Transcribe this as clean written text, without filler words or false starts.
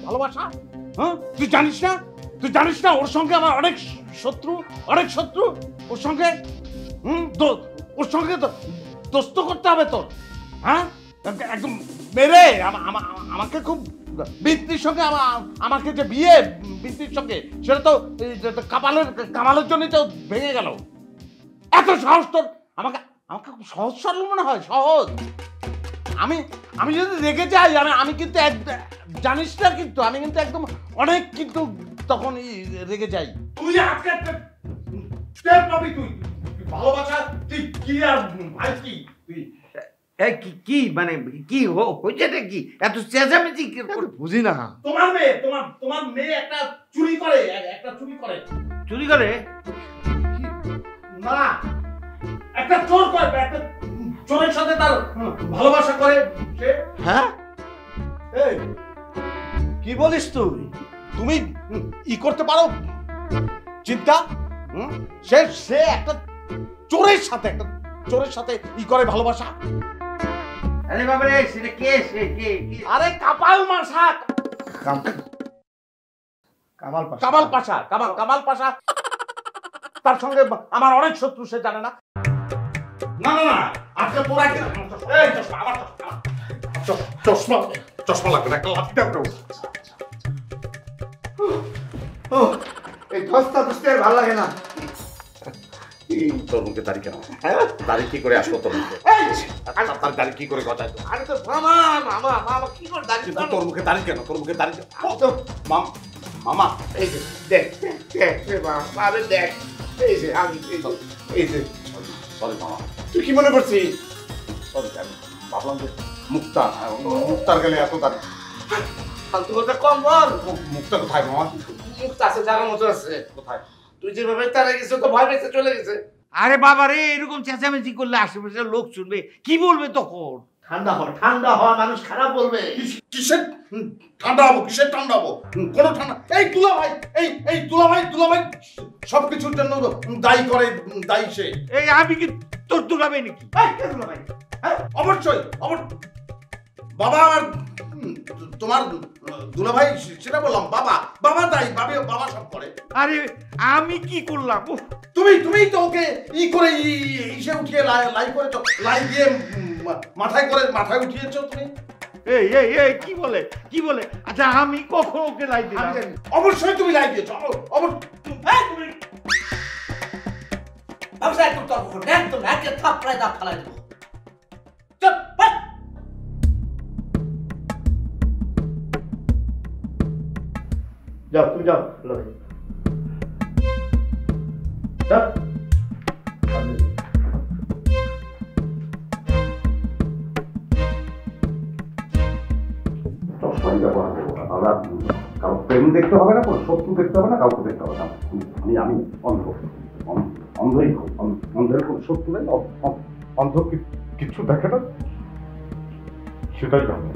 ভালোবাসা? হ্যাঁ, তুই জানিস না? তুই জানিস না ওর সঙ্গে আমার অনেক শত্রু, অনেক শত্রু ওর সঙ্গে। ওর সঙ্গে তো দোস্ত করতে হবে তোর। হ্যাঁ, একদম মেরে আমাকে খুব বৃত্তির সঙ্গে আমাকে যে বিয়ে বৃত্তির সঙ্গে, সেটা তো কামালের জন্যই তো ভেঙে গেল। এত সাহস তোর! আমাকে আমাকে খুব সহজ সরল মনে হয়, সহজ। আমি যদি রেগে যাই, আমি কিন্তু জানিস না, কিন্তু আমি কিন্তু একদম অনেক কিন্তু তখন রেগে যাই। তুই আজকে টের পাবি। তুই ভালোবাসা তুই কি আর ভাই কি তুই কি মানে কি হয়েছেটা কি? এত চেঁচামেচি বুঝি না। তোমার মেয়ে একটা চুরি করে, চুরি করে না, একটা চোর করে, একটা চোরের সাথে তার ভালোবাসা করে সে। হ্যাঁ, এই কি বলিস তুই? তুমি ই করতে পারো চিন্তা? সে একটা চোরের সাথে ই করে ভালোবাসা। আরে বাবা রে, সেটা কে? সে কে? আরে কাপাল মাসা, কামাল পাশা। তার সঙ্গে আমার অনেক শত্রু, সে জানে না। না না না, আজকে তোরা এই চশমা লাগবে না, একটা লাঠি দাও। এই দস্তা দস্তি আর ভালো লাগে না। তোর মুখে দাড়ি কেন? দাড়ি কি করে আসলো তোর মুখে? তার দাড়ি কি করে গজায়? আরে তো মামা কি করে দাড়ি? তোর মুখে দাড়ি কেন? মামা এই যে দেখ বাবা, দেখ এই যে আমি এই যে সরি মামা। তুই কি মনে করছিস? সরি, আমি ভাবলাম যে মুক্তার গেলে এত দাড়ি। ফালতু কথা কম বল। মুক্তা কোথায় মামা? মুক্তা আছে, জায়গা মতো আছে। কোথায়? তুই যেভাবে তারা গেছে তো ভয় পেয়েছে, চলে গেছে। আরে বাবা রে, এরকম চেঁচামেচি করলে আশেপাশে লোক শুনবে, কি বলবে তখন? ঠান্ডা হ, মানুষ খারাপ বলবে। কিসের ঠান্ডা হবো? কোনো ঠান্ডা? এই দুলাভাই সবকিছুর জন্য দায়ী সে। এই আমি কি তোর দুলাভাই নাকি? দুলাভাই অবশ্যই বাবা আমার, তোমার দুলাভাই সেটা বললাম। বাবা দায়ী, বাবা সব করে। আরে আমি কি করলাম? তুমি তো ওকে ই করে ইসে উঠিয়ে লাই করেছো, লাই দিয়ে মাথায় উঠিয়েছো তুমি। এই কি বলে? আচ্ছা আমি কখন ওকে লাই দিলাম? অবশ্যই তুমি লাই দিয়েছো। তুমি ব্যবসা একটু তর্ক করবে, একদম একে থাপড়ায় দাঁত ফালাই দেবো। চুপ! যাও, তুমি যাও। চশমাই ব্যবহার করবো না, আমরা কারো প্রেম দেখতে হবে না, কোনো শত্রু দেখতে হবে না, কাউকে দেখতে হবে না। আমি অন্ধের কোনো শত্রু নেই, অন্ধ কিছু দেখে না, সেটাই ভালো।